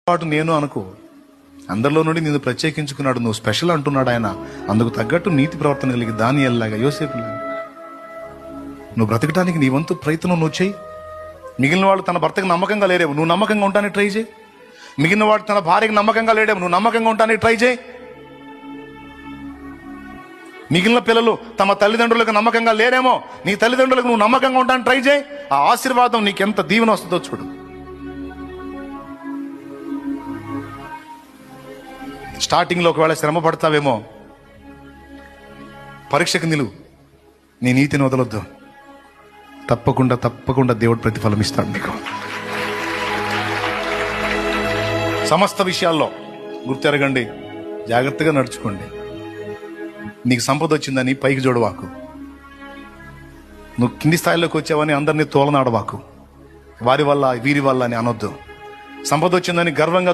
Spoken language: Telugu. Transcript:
పాటు నేను అనుకో, అందరిలో నుండి నిన్ను ప్రత్యేకించుకున్నాడు, నువ్వు స్పెషల్ అంటున్నాడు ఆయన. అందుకు తగ్గట్టు నీతి ప్రవర్తన కలిగి దానియేలులాగా, యోసేపులాగా నువ్వు బ్రతకడానికి నీ వంతు ప్రయత్నం నువ్వు చేయి. మిగిలిన వాళ్ళు తన భర్తకు నమ్మకంగా లేరేమో, నువ్వు నమ్మకంగా ఉంటానికి ట్రై చేయి. మిగిలిన వాడు తన భార్యకు నమ్మకంగా లేడేమో, నువ్వు నమ్మకంగా ఉంటానికి ట్రై చేయి. మిగిలిన పిల్లలు తమ తల్లిదండ్రులకు నమ్మకంగా లేరేమో, నీ తల్లిదండ్రులకు నువ్వు నమ్మకంగా ఉంటానికి ట్రై చేయి. ఆ ఆశీర్వాదం నీకెంత దీవెన వస్తుందో చూడు. స్టార్టింగ్లో ఒకవేళ శ్రమ పడతావేమో, పరీక్షకు నిలువు, నీ నీతిని వదలొద్దు. తప్పకుండా తప్పకుండా దేవుడు ప్రతిఫలం ఇస్తాడు నీకు. సమస్త విషయాల్లో గుర్తెరగండి, జాగ్రత్తగా నడుచుకోండి. నీకు సంపద వచ్చిందని పైకి చూడవాకు, నువ్వు కింది స్థాయిలోకి వచ్చావని అందరినీ తోలనాడవాకు, వారి వల్ల వీరి వల్ల అని అనొద్దు. సంపద వచ్చిందని గర్వంగా